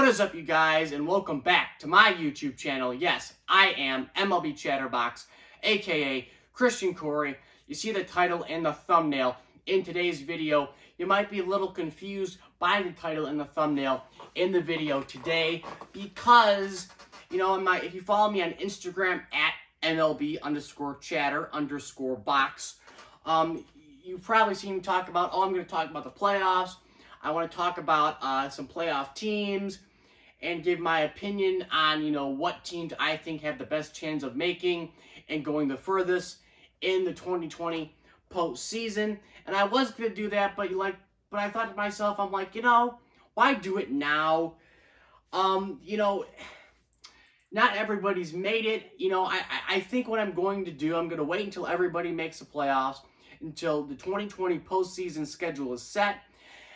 What is up, you guys, and welcome back to my YouTube channel. Yes, I am MLB Chatterbox, aka Christian Corey. You see the title and the thumbnail in today's video. You might be a little confused by the title and the thumbnail in the video today because, you know, if you follow me on Instagram at MLB_chatter_box, you've probably seen me talk about, I'm going to talk about the playoffs. I want to talk about some playoff teams and give my opinion on, what teams I think have the best chance of making and going the furthest in the 2020 postseason. And I was going to do that, but I thought to myself, I'm like, why do it now? Not everybody's made it. I think what I'm going to do, I'm going to wait until everybody makes the playoffs, until the 2020 postseason schedule is set,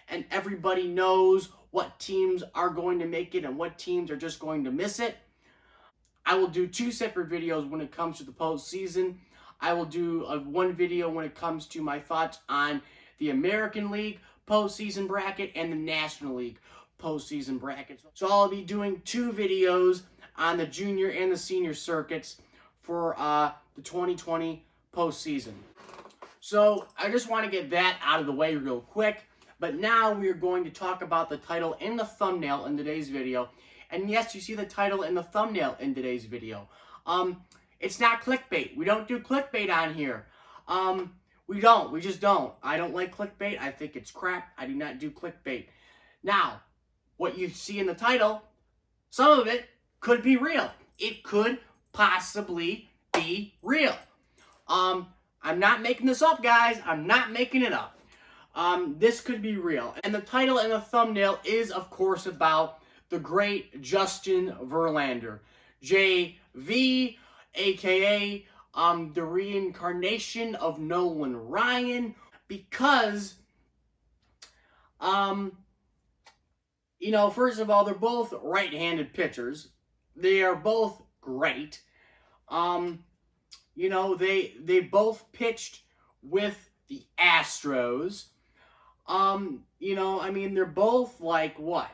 and everybody knows what teams are going to make it and what teams are just going to miss it. I will do two separate videos when it comes to the postseason. I will do one video when it comes to my thoughts on the American League postseason bracket and the National League postseason bracket. So I'll be doing two videos on the junior and the senior circuits for the 2020 postseason. So I just want to get that out of the way real quick. But now we are going to talk about the title and the thumbnail in today's video. And yes, you see the title and the thumbnail in today's video. It's not clickbait. We don't do clickbait on here. We just don't. I don't like clickbait. I think it's crap. I do not do clickbait. Now, what you see in the title, some of it could be real. It could possibly be real. I'm not making this up, guys. I'm not making it up. This could be real. And the title and the thumbnail is, of course, about the great Justin Verlander. JV, aka the reincarnation of Nolan Ryan, because, first of all, they're both right-handed pitchers. They are both great. They both pitched with the Astros. They're both like what?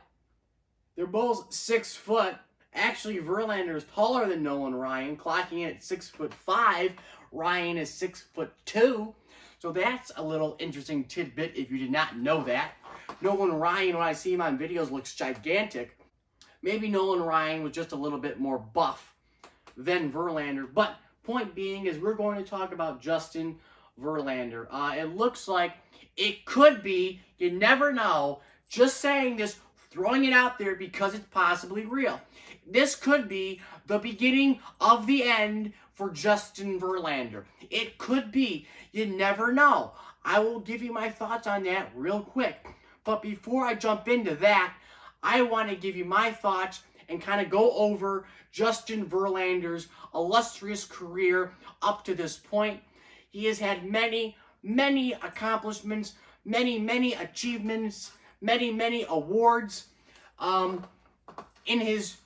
They're both 6 foot. Actually, Verlander is taller than Nolan Ryan, clocking in at 6'5". Ryan is 6'2". So that's a little interesting tidbit if you did not know that. Nolan Ryan, when I see him on videos, looks gigantic. Maybe Nolan Ryan was just a little bit more buff than Verlander. But point being is we're going to talk about Justin Verlander. It looks like it could be, you never know, just saying this, throwing it out there because it's possibly real. This could be the beginning of the end for Justin Verlander. It could be. You never know. I will give you my thoughts on that real quick. But before I jump into that, I want to give you my thoughts and kind of go over Justin Verlander's illustrious career up to this point. He has had many accomplishments, many achievements, many awards in his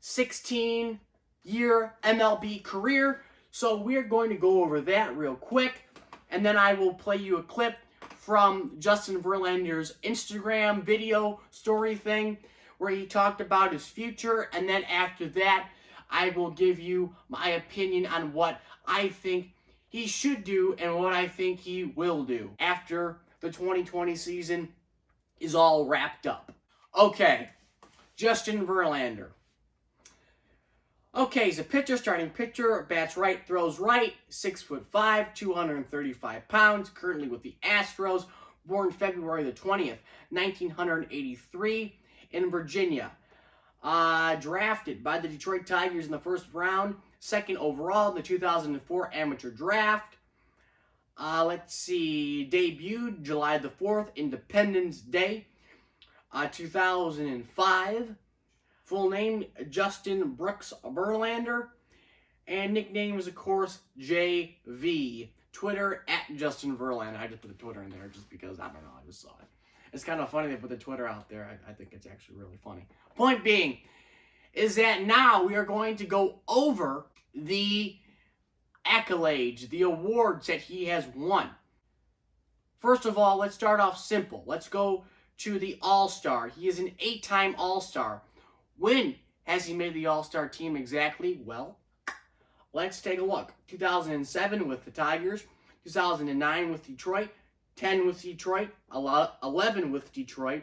16-year MLB career. So we're going to go over that real quick, and then I will play you a clip from Justin Verlander's Instagram video story thing where he talked about his future, and then after that, I will give you my opinion on what I think he should do and what I think he will do after the 2020 season is all wrapped up. Okay, Justin Verlander. Okay, he's a pitcher, starting pitcher, bats right, throws right, 6'5", 235 pounds, currently with the Astros, born February the 20th, 1983, in Virginia. Drafted by the Detroit Tigers in the first round, second overall in the 2004 amateur draft. Debuted July the 4th, Independence Day, 2005. Full name, Justin Brooks Verlander. And nicknames, of course, JV. Twitter, @Justin Verlander. I just put the Twitter in there just because, I don't know, I just saw it. It's kind of funny they put the Twitter out there. I think it's actually really funny. Point being is that now we are going to go over the accolades, the awards that he has won. First of all, let's start off simple. Let's go to the All-Star. He is an 8-time All-Star. When has he made the All-Star team exactly? Well, let's take a look. 2007 with the Tigers, 2009 with Detroit, 10 with Detroit, 11 with Detroit,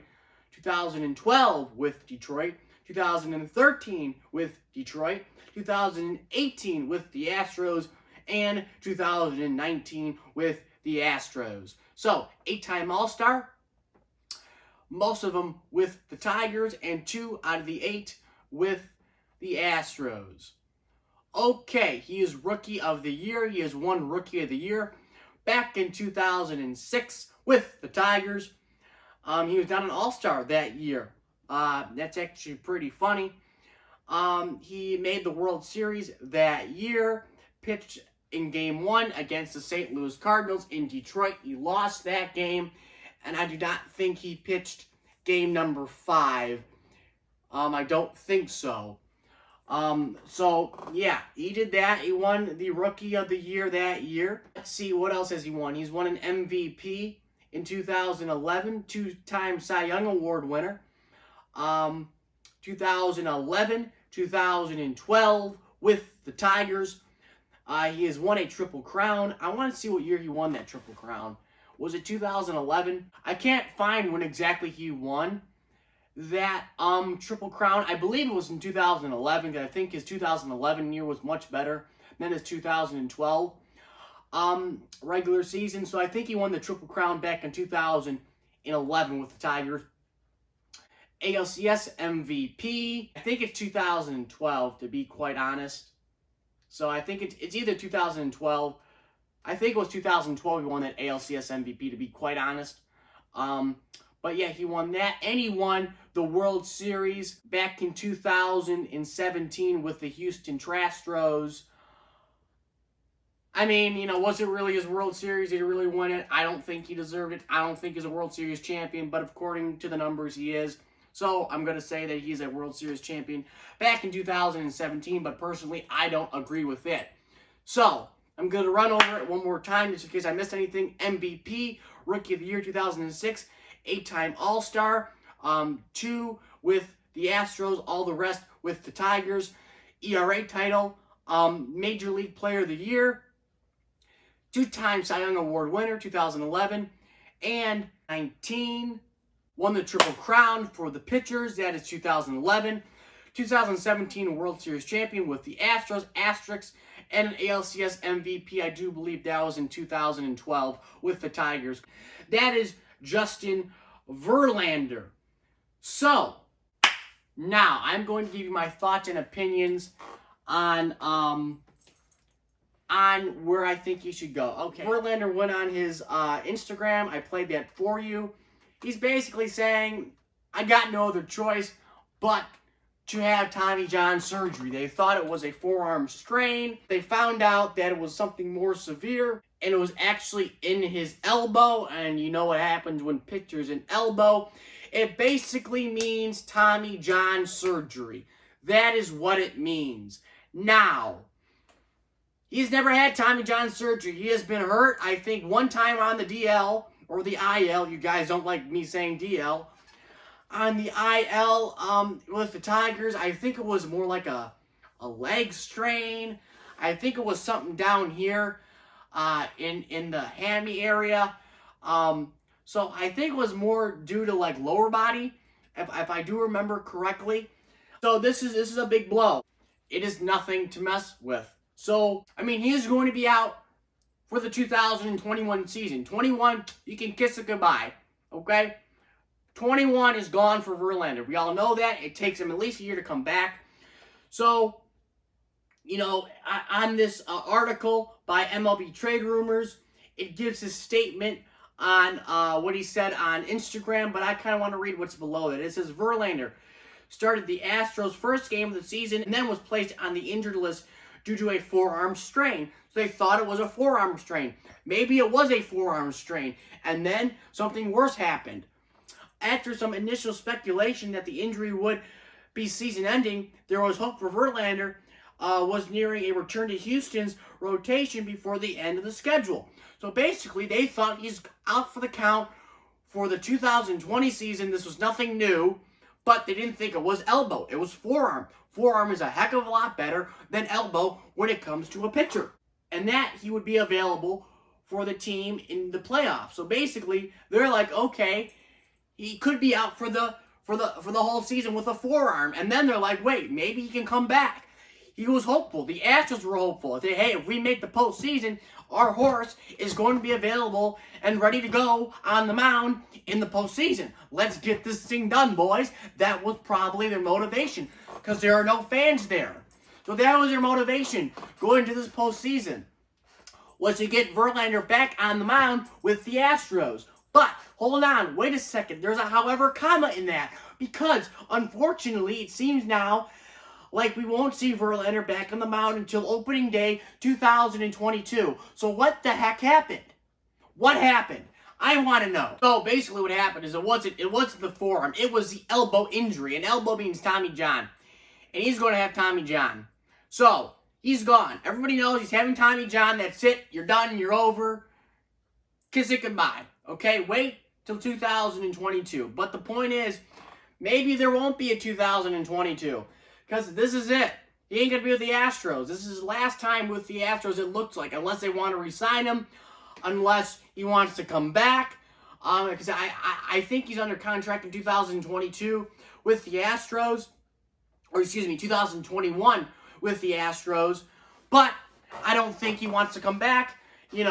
2012 with Detroit, 2013 with Detroit, 2018 with the Astros, and 2019 with the Astros. So, 8-time All-Star, most of them with the Tigers, and 2 out of the 8 with the Astros. Okay, he is Rookie of the Year. He has won Rookie of the Year back in 2006 with the Tigers. He was not an All-Star that year. That's actually pretty funny. He made the World Series that year, pitched in Game 1 against the St. Louis Cardinals in Detroit. He lost that game, and I do not think he pitched Game number 5. I don't think so. So, yeah, he did that. He won the Rookie of the Year that year. Let's see, what else has he won? He's won an MVP in 2011, 2-time Cy Young Award winner. 2011, 2012 with the Tigers. He has won a Triple Crown. I want to see what year he won that Triple Crown. Was it 2011? I can't find when exactly he won that Triple Crown. I believe it was in 2011, because I think his 2011 year was much better than his 2012 regular season. So I think he won the Triple Crown back in 2011 with the Tigers. ALCS MVP, I think it's 2012, to be quite honest. So I think it's either 2012. I think it was 2012 he won that ALCS MVP, to be quite honest. But yeah, he won that, and he won the World Series back in 2017 with the Houston Astros. I mean, you know, was it really his World Series? Did he really win it? I don't think he deserved it. I don't think he's a World Series champion, but according to the numbers, he is. So I'm going to say that he's a World Series champion back in 2017, but personally, I don't agree with it. So I'm going to run over it one more time just in case I missed anything. MVP, Rookie of the Year 2006, 8-time All-Star, 2 with the Astros, all the rest with the Tigers. ERA title, Major League Player of the Year, 2-time Cy Young Award winner 2011, and 19. Won the Triple Crown for the pitchers. That is 2011. 2017 World Series champion with the Astros, Asterix, and an ALCS MVP. I do believe that was in 2012 with the Tigers. That is Justin Verlander. So, now I'm going to give you my thoughts and opinions on where I think he should go. Okay, Verlander went on his Instagram. I played that for you. He's basically saying, I got no other choice but to have Tommy John surgery. They thought it was a forearm strain. They found out that it was something more severe, and it was actually in his elbow. And you know what happens when pitchers in elbow. It basically means Tommy John surgery. That is what it means. Now, he's never had Tommy John surgery. He has been hurt, I think, one time on the DL. Or the IL, you guys don't like me saying DL. On the IL with the Tigers, I think it was more like a leg strain. I think it was something down here in the hammy area. So I think it was more due to like lower body, if I do remember correctly. So this is a big blow. It is nothing to mess with. So, I mean, he is going to be out for the 2021 season. 21, you can kiss it goodbye, okay? 21 is gone for Verlander. We all know that. It takes him at least a year to come back. So, you know, on this article by MLB Trade Rumors, it gives his statement on what he said on Instagram, but I kind of want to read what's below it. It says, Verlander started the Astros' first game of the season and then was placed on the injured list due to a forearm strain. So they thought it was a forearm strain. Maybe it was a forearm strain. And then something worse happened. After some initial speculation that the injury would be season-ending, there was hope for Verlander was nearing a return to Houston's rotation before the end of the schedule. So basically, they thought he's out for the count for the 2020 season. This was nothing new. but they didn't think it was elbow. It was forearm. Forearm is a heck of a lot better than elbow when it comes to a pitcher. And that he would be available for the team in the playoffs. So basically, they're like, okay, he could be out for the whole season with a forearm. And then they're like, wait, maybe he can come back. He was hopeful. The Astros were hopeful. They, hey, if we make the postseason, our horse is going to be available and ready to go on the mound in the postseason. Let's get this thing done, boys. That was probably their motivation because there are no fans there. So that was their motivation going to this postseason, was to get Verlander back on the mound with the Astros. But, hold on, wait a second. There's a however comma in that. Because, unfortunately, it seems now like we won't see Verlander back on the mound until opening day 2022. So what the heck happened? What happened? I want to know. So basically what happened is it wasn't the forearm. It was the elbow injury. And elbow means Tommy John. And he's going to have Tommy John. So, he's gone. Everybody knows he's having Tommy John. That's it. You're done. You're over. Kiss it goodbye. Okay? Wait till 2022. But the point is, maybe there won't be a 2022. Because this is it. He ain't going to be with the Astros. This is his last time with the Astros, it looks like. Unless they want to re-sign him. Unless he wants to come back. Because I think he's under contract in 2022 with the Astros. Or excuse me, 2021 with the Astros. But I don't think he wants to come back, in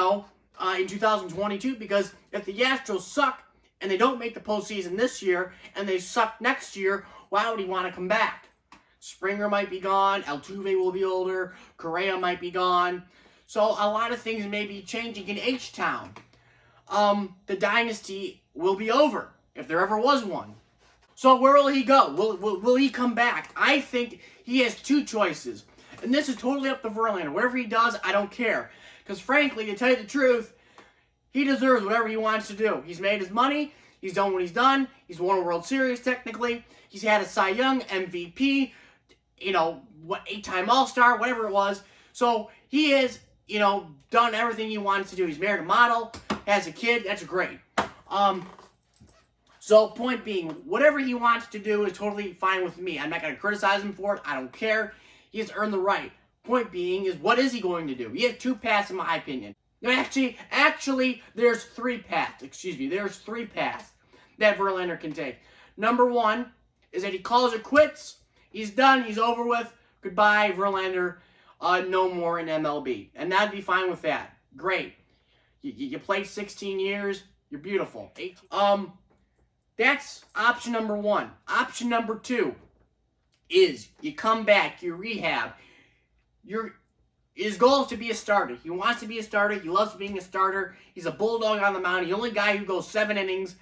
2022. Because if the Astros suck and they don't make the postseason this year and they suck next year, why would he want to come back? Springer might be gone. Altuve will be older. Correa might be gone. So a lot of things may be changing in H-Town. The dynasty will be over, if there ever was one. So where will he go? Will he come back? I think he has two choices. And this is totally up to Verlander. Whatever he does, I don't care. Because frankly, to tell you the truth, he deserves whatever he wants to do. He's made his money. He's done what he's done. He's won a World Series, technically. He's had a Cy Young, MVP, 8-time All-Star, whatever it was. So he has, done everything he wants to do. He's married a model, has a kid. That's great. So point being, whatever he wants to do is totally fine with me. I'm not going to criticize him for it. I don't care. He has earned the right. Point being is, what is he going to do? He has two paths in my opinion. No, actually, there's three paths. There's three paths that Verlander can take. Number one is that he calls it quits. He's done. He's over with. Goodbye, Verlander. No more in MLB. And that'd be fine with that. Great. You played 16 years. You're beautiful. 18. That's option number one. Option number two is you come back, you rehab. His goal is to be a starter. He wants to be a starter. He loves being a starter. He's a bulldog on the mound. He's the only guy who goes 7 innings,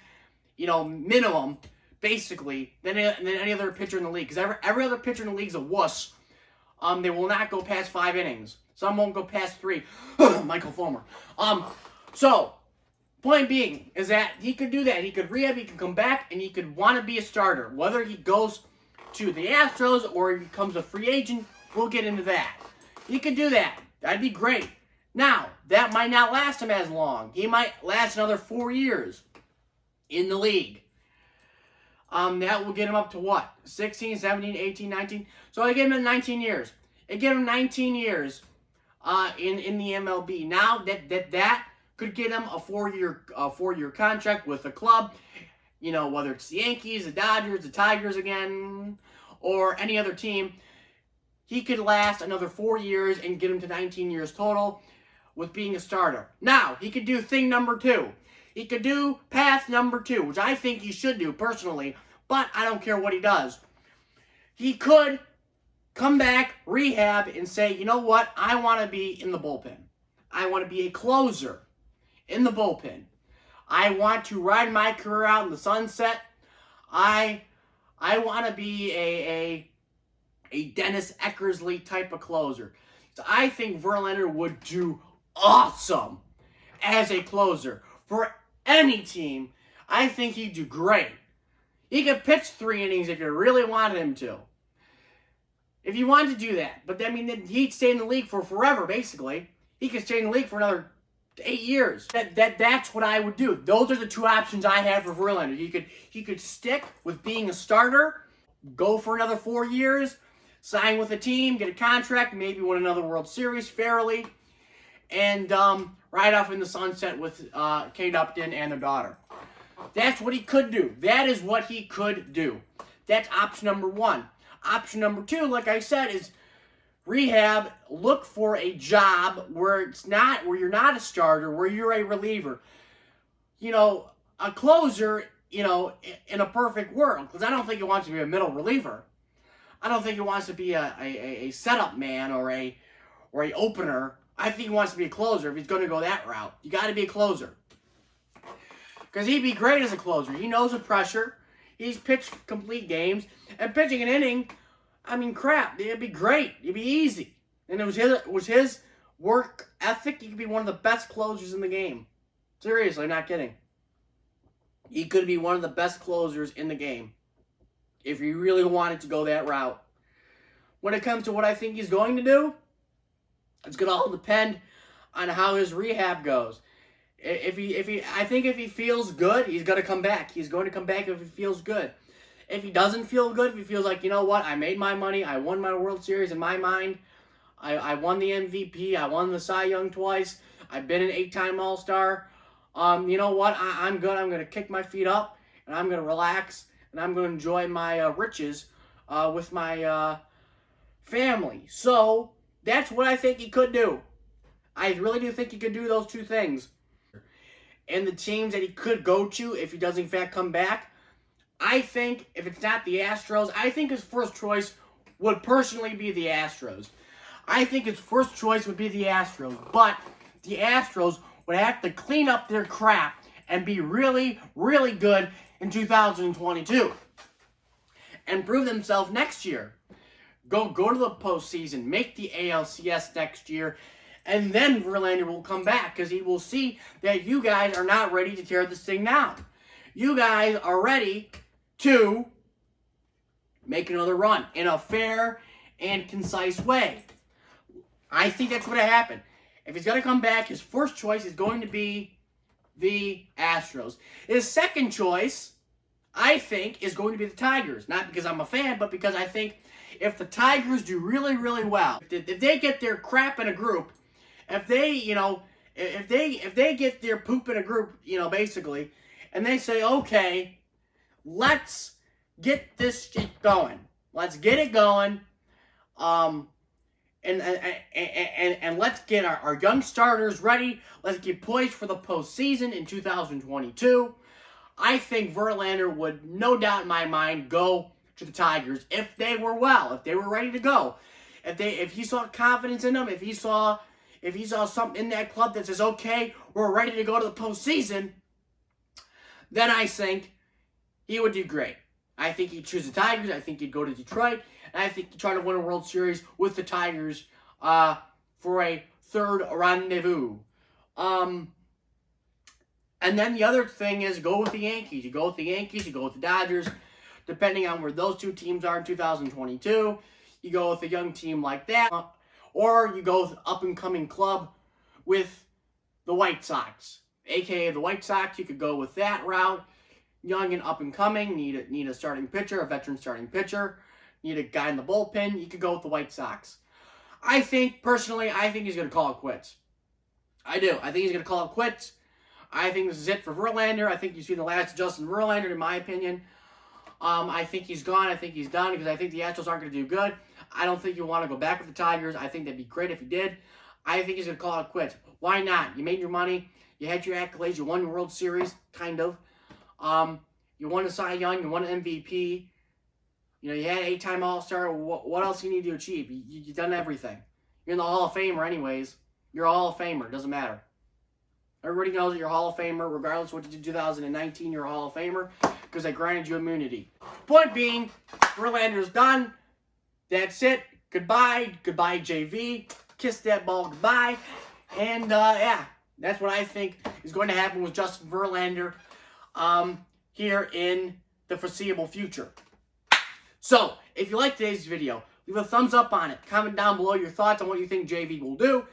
minimum, basically, than any other pitcher in the league. Because every other pitcher in the league is a wuss. They will not go past 5 innings. Some won't go past 3. Michael Fulmer. So, point being is that he could do that. He could rehab, he could come back, and he could want to be a starter. Whether he goes to the Astros or he becomes a free agent, we'll get into that. He could do that. That'd be great. Now, that might not last him as long. He might last another 4 years in the league. That will get him up to what? 16, 17, 18, 19? So I give him 19 years. I give him 19 years in the MLB. Now, that could get him a 4-year contract with a club. Whether it's the Yankees, the Dodgers, the Tigers again, or any other team. He could last another 4 years and get him to 19 years total with being a starter. Now, he could do thing number 2. He could do path number 2, which I think he should do personally, but I don't care what he does. He could come back, rehab, and say, you know what? I want to be in the bullpen. I want to be a closer in the bullpen. I want to ride my career out in the sunset. I want to be a Dennis Eckersley type of closer. So I think Verlander would do awesome as a closer for any team. I think he'd do great. He could pitch 3 innings if you really wanted him to. If you wanted to do that. But then he'd stay in the league for forever, basically. He could stay in the league for another to 8 years. That's what I would do. Those are the two options I have for Verlander. He could stick with being a starter, go for another 4 years, sign with a team, get a contract, maybe win another World Series fairly, and ride off in the sunset with Kate Upton and their daughter. That's what he could do. That is what he could do. That's option number one. Option number two, like I said, is rehab. Look for a job where you're not a starter, where you're a reliever. You know, a closer, you know, in a perfect world. Because I don't think he wants to be a middle reliever. I don't think he wants to be a setup man or a opener. I think he wants to be a closer if he's going to go that route. You got to be a closer. Because he'd be great as a closer. He knows the pressure. He's pitched complete games. And pitching an inning, I mean, crap, it'd be great. It'd be easy. And it was his work ethic. He could be one of the best closers in the game. Seriously, I'm not kidding. He could be one of the best closers in the game if he really wanted to go that route. When it comes to what I think he's going to do, it's going to all depend on how his rehab goes. I think if he feels good, he's going to come back. He's going to come back if he feels good. If he doesn't feel good, if he feels like, you know what, I made my money, I won my World Series in my mind, I won the MVP, I won the Cy Young twice, I've been an 8-time All-Star, you know what, I'm good, I'm going to kick my feet up, and I'm going to relax, and I'm going to enjoy my riches with my family. So, that's what I think he could do. I really do think he could do those two things. And the teams that he could go to if he does in fact come back, I think if it's not the Astros, I think his first choice would personally be the Astros. I think his first choice would be the Astros, but the Astros would have to clean up their crap and be really, really good in 2022 and prove themselves next year. Go to the postseason, make the ALCS next year, and then Verlander will come back because he will see that you guys are not ready to tear this thing down. You guys are ready to make another run in a fair and concise way. I think that's what happened. If he's going to come back, his first choice is going to be the Astros. His second choice, I think, is going to be the Tigers. Not because I'm a fan, but because I think if the Tigers do really, really well, if they get their crap in a group, if they, you know, if they get their poop in a group, you know, basically, and they say, okay, let's get this shit going. Let's get it going. And let's get our young starters ready. Let's get poised for the postseason in 2022. I think Verlander would, no doubt in my mind, go to the Tigers if they were well, if they were ready to go. If he saw confidence in them, if he saw something in that club that says, okay, we're ready to go to the postseason, then I think he would do great. I think he'd choose the Tigers. I think he'd go to Detroit. And I think he'd try to win a World Series with the Tigers for a third rendezvous. And then the other thing is go with the Yankees. You go with the Yankees, you go with the Dodgers. Depending on where those two teams are in 2022, you go with a young team like that. Or you go with an up-and-coming club with the White Sox. AKA the White Sox, you could go with that route. Young and up-and-coming, need a starting pitcher, a veteran starting pitcher. Need a guy in the bullpen, you could go with the White Sox. Personally, I think he's going to call it quits. I do. I think he's going to call it quits. I think this is it for Verlander. I think you've seen the last of Justin Verlander, in my opinion. I think he's gone. I think he's done because I think the Astros aren't going to do good. I don't think you want to go back with the Tigers. I think that'd be great if he did. I think he's going to call it quits. Why not? You made your money. You had your accolades. You won your World Series, kind of. You won a Cy Young. You won an MVP. You know, you had an 8-time All-Star. What else do you need to achieve? You've done everything. You're in the Hall of Famer anyways. You're a Hall of Famer. It doesn't matter. Everybody knows that you're a Hall of Famer. Regardless of what you did in 2019, you're a Hall of Famer because they granted you immunity. Point being, Verlander's done. That's it. Goodbye. Goodbye, JV. Kiss that ball goodbye. And, yeah, that's what I think is going to happen with Justin Verlander here in the foreseeable future. So, if you like today's video, leave a thumbs up on it. Comment down below your thoughts on what you think JV will do.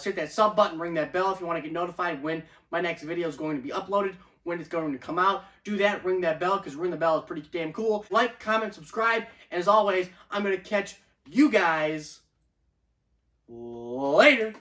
hit that sub button, ring that bell if you want to get notified when my next video is going to be uploaded, when it's going to come out. Do that, ring that bell, because ring the bell is pretty damn cool. Like, comment, subscribe, and as always, I'm going to catch you guys later.